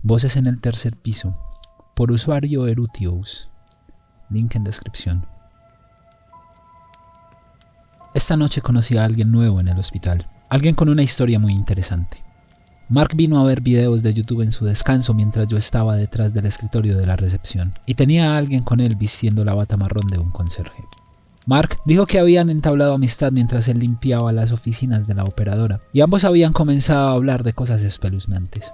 Voces en el tercer piso, por usuario Erutios. Link en descripción. Esta noche conocí a alguien nuevo en el hospital, alguien con una historia muy interesante. Mark vino a ver videos de YouTube en su descanso mientras yo estaba detrás del escritorio de la recepción, y tenía a alguien con él vistiendo la bata marrón de un conserje. Mark dijo que habían entablado amistad mientras él limpiaba las oficinas de la operadora, y ambos habían comenzado a hablar de cosas espeluznantes.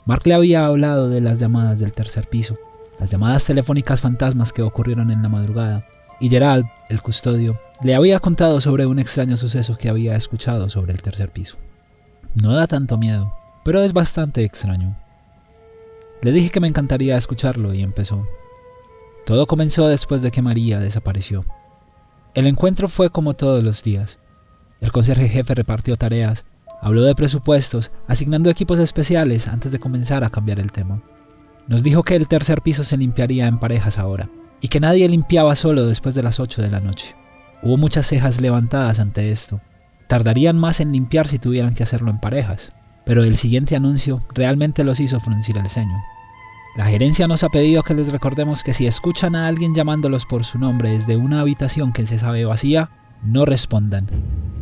Mark le había hablado de las llamadas del tercer piso, las llamadas telefónicas fantasmas que ocurrieron en la madrugada, y Gerald, el custodio, le había contado sobre un extraño suceso que había escuchado sobre el tercer piso. No da tanto miedo, pero es bastante extraño. Le dije que me encantaría escucharlo y empezó. Todo comenzó después de que María desapareció. El encuentro fue como todos los días. El conserje jefe repartió tareas, habló de presupuestos, asignando equipos especiales antes de comenzar a cambiar el tema. Nos dijo que el tercer piso se limpiaría en parejas ahora, y que nadie limpiaba solo después de las 8 de la noche. Hubo muchas cejas levantadas ante esto. Tardarían más en limpiar si tuvieran que hacerlo en parejas, pero el siguiente anuncio realmente los hizo fruncir el ceño. La gerencia nos ha pedido que les recordemos que si escuchan a alguien llamándolos por su nombre desde una habitación que se sabe vacía, no respondan.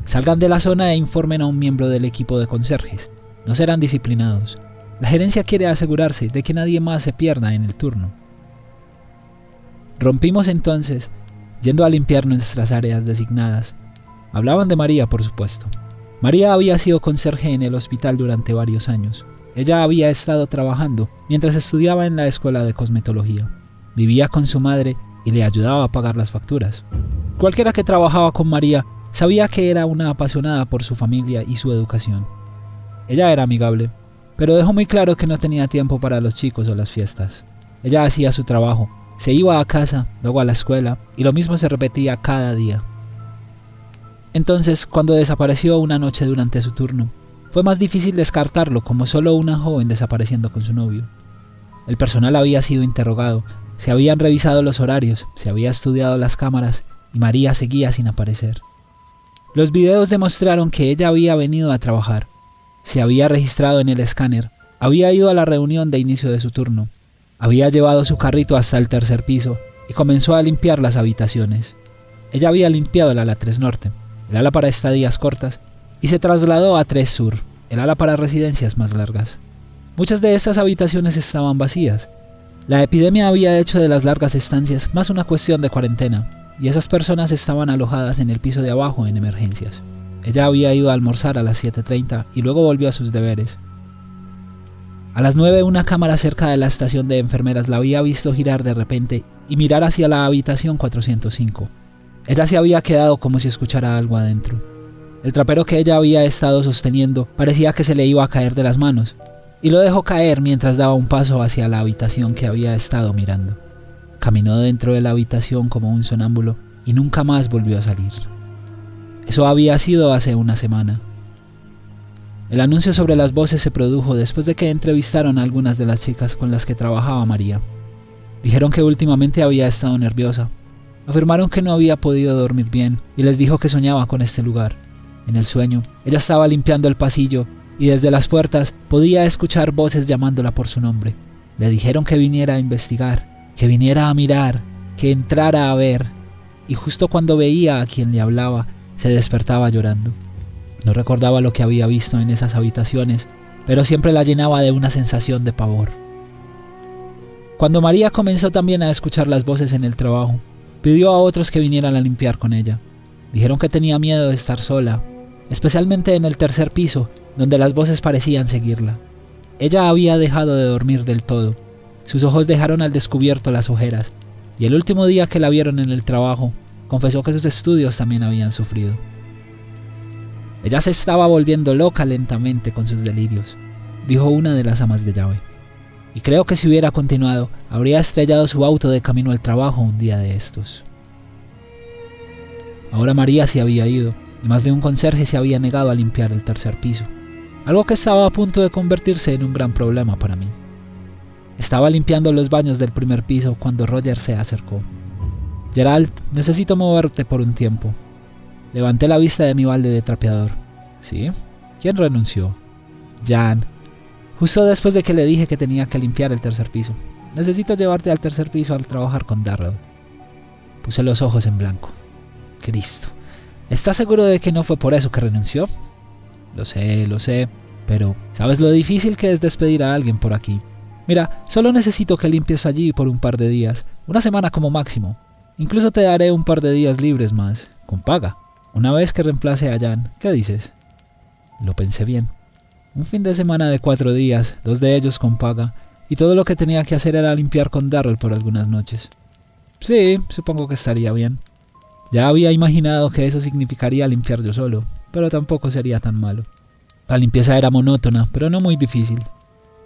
Salgan de la zona e informen a un miembro del equipo de conserjes. No serán disciplinados. La gerencia quiere asegurarse de que nadie más se pierda en el turno. Rompimos entonces, yendo a limpiar nuestras áreas designadas. Hablaban de María, por supuesto. María había sido conserje en el hospital durante varios años. Ella había estado trabajando mientras estudiaba en la escuela de cosmetología. Vivía con su madre y le ayudaba a pagar las facturas. Cualquiera que trabajaba con María sabía que era una apasionada por su familia y su educación. Ella era amigable, pero dejó muy claro que no tenía tiempo para los chicos o las fiestas. Ella hacía su trabajo, se iba a casa, luego a la escuela, y lo mismo se repetía cada día. Entonces, cuando desapareció una noche durante su turno, fue más difícil descartarlo como solo una joven desapareciendo con su novio. El personal había sido interrogado, se habían revisado los horarios, se había estudiado las cámaras y María seguía sin aparecer. Los videos demostraron que ella había venido a trabajar, se había registrado en el escáner, había ido a la reunión de inicio de su turno, había llevado su carrito hasta el tercer piso y comenzó a limpiar las habitaciones. Ella había limpiado el ala 3 Norte, el ala para estadías cortas, y se trasladó a 3 Sur, el ala para residencias más largas. Muchas de estas habitaciones estaban vacías. La epidemia había hecho de las largas estancias más una cuestión de cuarentena, y esas personas estaban alojadas en el piso de abajo en emergencias. Ella había ido a almorzar a las 7:30 y luego volvió a sus deberes. A las 9 una cámara cerca de la estación de enfermeras la había visto girar de repente y mirar hacia la habitación 405. Ella se había quedado como si escuchara algo adentro. El trapero que ella había estado sosteniendo parecía que se le iba a caer de las manos, y lo dejó caer mientras daba un paso hacia la habitación que había estado mirando. Caminó dentro de la habitación como un sonámbulo y nunca más volvió a salir. Eso había sido hace una semana. El anuncio sobre las voces se produjo después de que entrevistaron a algunas de las chicas con las que trabajaba María. Dijeron que últimamente había estado nerviosa. Afirmaron que no había podido dormir bien y les dijo que soñaba con este lugar. En el sueño, ella estaba limpiando el pasillo y desde las puertas podía escuchar voces llamándola por su nombre. Le dijeron que viniera a investigar, que viniera a mirar, que entrara a ver, y justo cuando veía a quien le hablaba, se despertaba llorando. No recordaba lo que había visto en esas habitaciones, pero siempre la llenaba de una sensación de pavor. Cuando María comenzó también a escuchar las voces en el trabajo, pidió a otros que vinieran a limpiar con ella. Dijeron que tenía miedo de estar sola, especialmente en el tercer piso, donde las voces parecían seguirla. Ella había dejado de dormir del todo. Sus ojos dejaron al descubierto las ojeras, y el último día que la vieron en el trabajo, confesó que sus estudios también habían sufrido. Ella se estaba volviendo loca lentamente con sus delirios, dijo una de las amas de llave. Y creo que si hubiera continuado, habría estrellado su auto de camino al trabajo un día de estos. Ahora María se había ido, y más de un conserje se había negado a limpiar el tercer piso, algo que estaba a punto de convertirse en un gran problema para mí. Estaba limpiando los baños del primer piso cuando Roger se acercó. Gerald, necesito moverte por un tiempo. Levanté la vista de mi balde de trapeador. ¿Sí? ¿Quién renunció? Jan. justo después de que le dije que tenía que limpiar el tercer piso. Necesito llevarte al tercer piso al trabajar con Darrell. Puse los ojos en blanco. Cristo, ¿estás seguro de que no fue por eso que renunció? Lo sé, pero ¿sabes lo difícil que es despedir a alguien por aquí? Mira, solo necesito que limpies allí por un par de días, una semana como máximo. Incluso te daré un par de días libres más, con paga. Una vez que reemplace a Jan, ¿qué dices? Lo pensé bien. Un fin de semana de 4 días, 2 de ellos con paga, y todo lo que tenía que hacer era limpiar con Darrell por algunas noches. Sí, supongo que estaría bien. Ya había imaginado que eso significaría limpiar yo solo, pero tampoco sería tan malo. La limpieza era monótona, pero no muy difícil.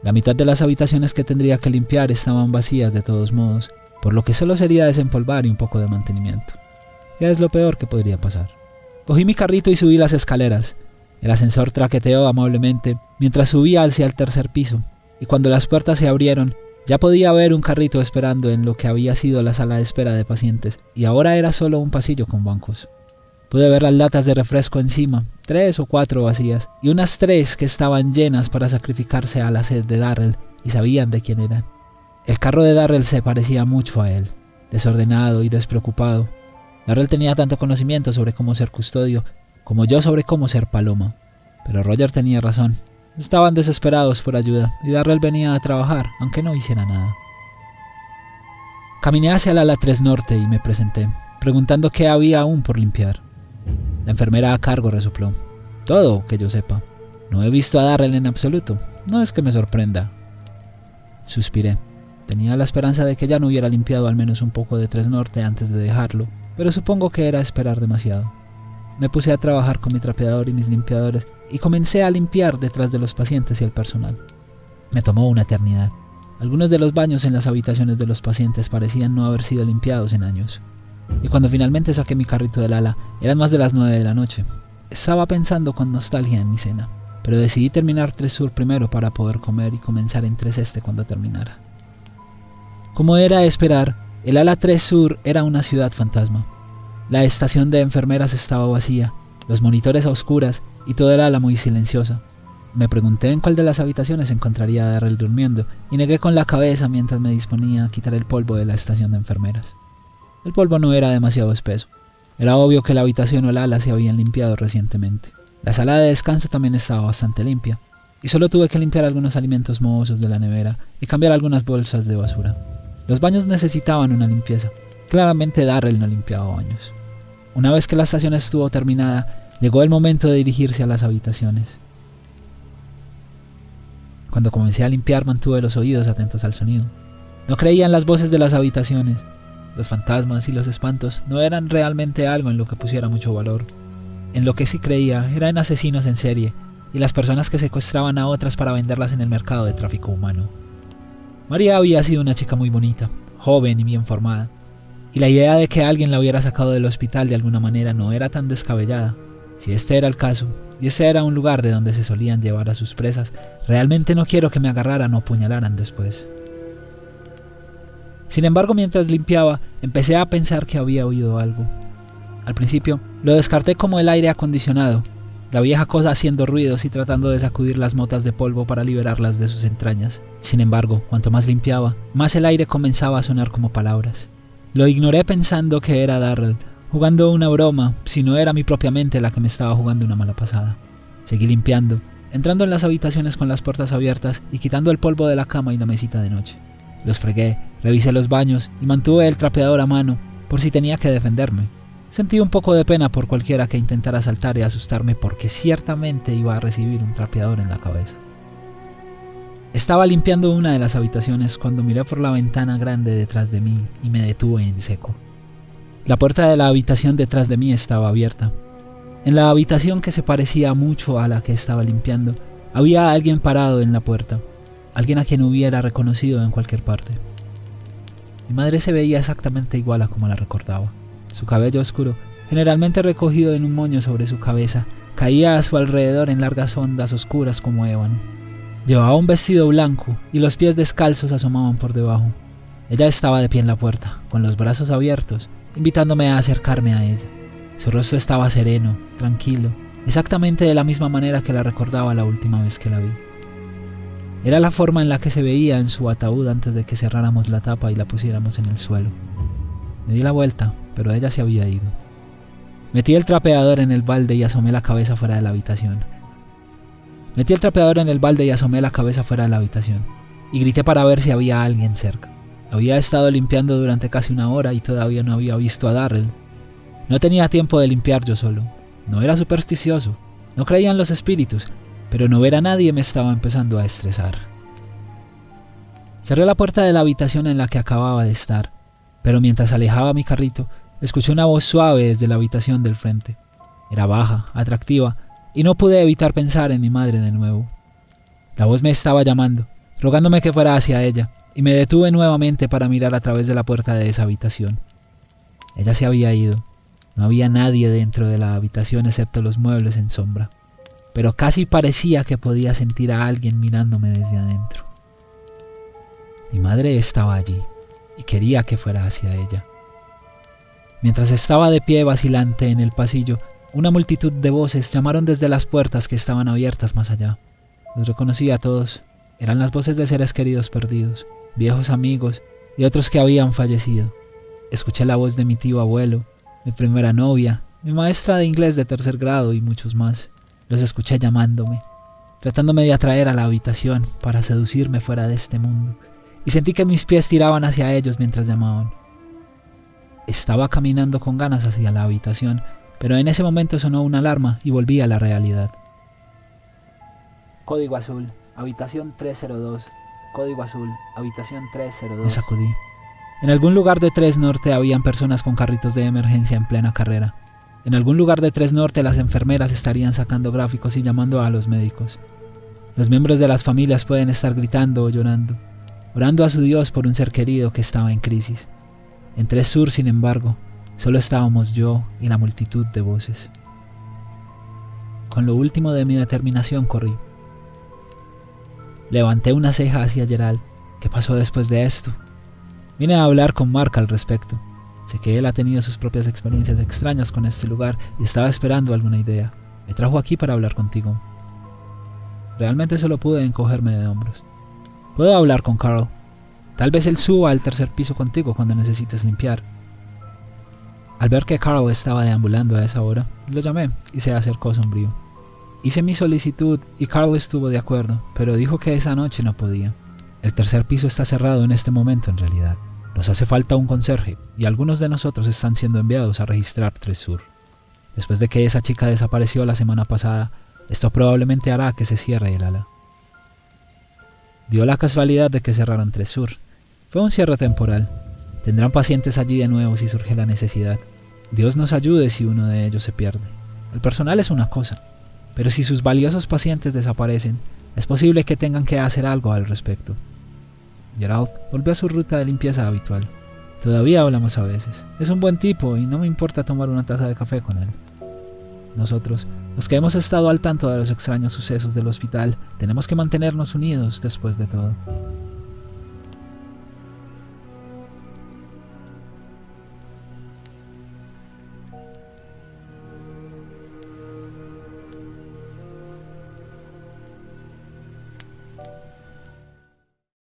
La mitad de las habitaciones que tendría que limpiar estaban vacías de todos modos, por lo que solo sería desempolvar y un poco de mantenimiento. ¿Qué es lo peor que podría pasar? Cogí mi carrito y subí las escaleras. El ascensor traqueteó amablemente mientras subía hacia el tercer piso, y cuando las puertas se abrieron, ya podía ver un carrito esperando en lo que había sido la sala de espera de pacientes, y ahora era solo un pasillo con bancos. Pude ver las latas de refresco encima, 3 o 4 vacías, y unas 3 que estaban llenas para sacrificarse a la sed de Darrell, y sabían de quién eran. El carro de Darrell se parecía mucho a él, desordenado y despreocupado. Darrell tenía tanto conocimiento sobre cómo ser custodio, como yo sobre cómo ser paloma. Pero Roger tenía razón. Estaban desesperados por ayuda, y Darrell venía a trabajar, aunque no hiciera nada. Caminé hacia el ala 3 norte y me presenté, preguntando qué había aún por limpiar. La enfermera a cargo resopló. Todo, que yo sepa. No he visto a Darrell en absoluto. No es que me sorprenda. Suspiré. Tenía la esperanza de que ya no hubiera limpiado al menos un poco de 3 norte antes de dejarlo, pero supongo que era esperar demasiado. Me puse a trabajar con mi trapeador y mis limpiadores y comencé a limpiar detrás de los pacientes y el personal. Me tomó una eternidad. Algunos de los baños en las habitaciones de los pacientes parecían no haber sido limpiados en años. Y cuando finalmente saqué mi carrito del ala, eran más de las 9 de la noche. Estaba pensando con nostalgia en mi cena, pero decidí terminar 3 Sur primero para poder comer y comenzar en 3 Este cuando terminara. Como era de esperar, el ala 3 Sur era una ciudad fantasma. La estación de enfermeras estaba vacía, los monitores a oscuras y toda el ala muy silenciosa. Me pregunté en cuál de las habitaciones encontraría a Darrell durmiendo y negué con la cabeza mientras me disponía a quitar el polvo de la estación de enfermeras. El polvo no era demasiado espeso. Era obvio que la habitación o el ala se habían limpiado recientemente. La sala de descanso también estaba bastante limpia, y solo tuve que limpiar algunos alimentos mohosos de la nevera y cambiar algunas bolsas de basura. Los baños necesitaban una limpieza. Claramente Darrell no limpiaba baños. Una vez que la estación estuvo terminada, llegó el momento de dirigirse a las habitaciones. Cuando comencé a limpiar, mantuve los oídos atentos al sonido. No creía en las voces de las habitaciones. Los fantasmas y los espantos no eran realmente algo en lo que pusiera mucho valor. En lo que sí creía era en asesinos en serie y las personas que secuestraban a otras para venderlas en el mercado de tráfico humano. María había sido una chica muy bonita, joven y bien formada, y la idea de que alguien la hubiera sacado del hospital de alguna manera no era tan descabellada. Si este era el caso, y ese era un lugar de donde se solían llevar a sus presas, realmente no quiero que me agarraran o apuñalaran después. Sin embargo, mientras limpiaba, empecé a pensar que había oído algo. Al principio, lo descarté como el aire acondicionado, la vieja cosa haciendo ruidos y tratando de sacudir las motas de polvo para liberarlas de sus entrañas. Sin embargo, cuanto más limpiaba, más el aire comenzaba a sonar como palabras. Lo ignoré pensando que era Darrell, jugando una broma, si no era mi propia mente la que me estaba jugando una mala pasada. Seguí limpiando, entrando en las habitaciones con las puertas abiertas y quitando el polvo de la cama y la mesita de noche. Los fregué, revisé los baños y mantuve el trapeador a mano por si tenía que defenderme. Sentí un poco de pena por cualquiera que intentara saltar y asustarme porque ciertamente iba a recibir un trapeador en la cabeza. Estaba limpiando una de las habitaciones cuando miré por la ventana grande detrás de mí y me detuve en seco. La puerta de la habitación detrás de mí estaba abierta. En la habitación que se parecía mucho a la que estaba limpiando, había alguien parado en la puerta. Alguien a quien hubiera reconocido en cualquier parte. Mi madre se veía exactamente igual a como la recordaba. Su cabello oscuro, generalmente recogido en un moño sobre su cabeza, caía a su alrededor en largas ondas oscuras como ébano. Llevaba un vestido blanco y los pies descalzos asomaban por debajo. Ella estaba de pie en la puerta, con los brazos abiertos, invitándome a acercarme a ella. Su rostro estaba sereno, tranquilo, exactamente de la misma manera que la recordaba la última vez que la vi. Era la forma en la que se veía en su ataúd antes de que cerráramos la tapa y la pusiéramos en el suelo. Me di la vuelta, pero ella se había ido. Metí el trapeador en el balde y asomé la cabeza fuera de la habitación. Y grité para ver si había alguien cerca. Había estado limpiando durante casi una hora y todavía no había visto a Darrell. No tenía tiempo de limpiar yo solo. No era supersticioso, no creía en los espíritus, pero no ver a nadie me estaba empezando a estresar. Cerré la puerta de la habitación en la que acababa de estar, pero mientras alejaba mi carrito, escuché una voz suave desde la habitación del frente. Era baja, atractiva, y no pude evitar pensar en mi madre de nuevo. La voz me estaba llamando, rogándome que fuera hacia ella, y me detuve nuevamente para mirar a través de la puerta de esa habitación. Ella se había ido. No había nadie dentro de la habitación excepto los muebles en sombra, pero casi parecía que podía sentir a alguien mirándome desde adentro. Mi madre estaba allí, y quería que fuera hacia ella. Mientras estaba de pie vacilante en el pasillo, una multitud de voces llamaron desde las puertas que estaban abiertas más allá. Los reconocí a todos. Eran las voces de seres queridos perdidos, viejos amigos y otros que habían fallecido. Escuché la voz de mi tío abuelo, mi primera novia, mi maestra de inglés de 3er grado y muchos más. Los escuché llamándome, tratándome de atraer a la habitación para seducirme fuera de este mundo, y sentí que mis pies tiraban hacia ellos mientras llamaban. Estaba caminando con ganas hacia la habitación, pero en ese momento sonó una alarma y volví a la realidad. Código azul, habitación 302. Código azul, habitación 302. Me sacudí. En algún lugar de 3 Norte habían personas con carritos de emergencia en plena carrera. En algún lugar de 3 Norte las enfermeras estarían sacando gráficos y llamando a los médicos. Los miembros de las familias pueden estar gritando o llorando, orando a su Dios por un ser querido que estaba en crisis. En 3 Sur, sin embargo, solo estábamos yo y la multitud de voces. Con lo último de mi determinación corrí. Levanté una ceja hacia Gerald. ¿Qué pasó después de esto? Vine a hablar con Mark al respecto. Sé que él ha tenido sus propias experiencias extrañas con este lugar y estaba esperando alguna idea. Me trajo aquí para hablar contigo. Realmente solo pude encogerme de hombros. Puedo hablar con Carl. Tal vez él suba al 3er piso contigo cuando necesites limpiar. Al ver que Carl estaba deambulando a esa hora, lo llamé y se acercó sombrío. Hice mi solicitud y Carl estuvo de acuerdo, pero dijo que esa noche no podía. El 3er piso está cerrado en este momento en realidad. Nos hace falta un conserje y algunos de nosotros están siendo enviados a registrar 3 Sur. Después de que esa chica desapareció la semana pasada, esto probablemente hará que se cierre el ala. Dio la casualidad de que cerraron 3 Sur. Fue un cierre temporal. Tendrán pacientes allí de nuevo si surge la necesidad. Dios nos ayude si uno de ellos se pierde. El personal es una cosa, pero si sus valiosos pacientes desaparecen, es posible que tengan que hacer algo al respecto. Gerald volvió a su ruta de limpieza habitual. Todavía hablamos a veces. Es un buen tipo y no me importa tomar una taza de café con él. Nosotros, los que hemos estado al tanto de los extraños sucesos del hospital, tenemos que mantenernos unidos después de todo.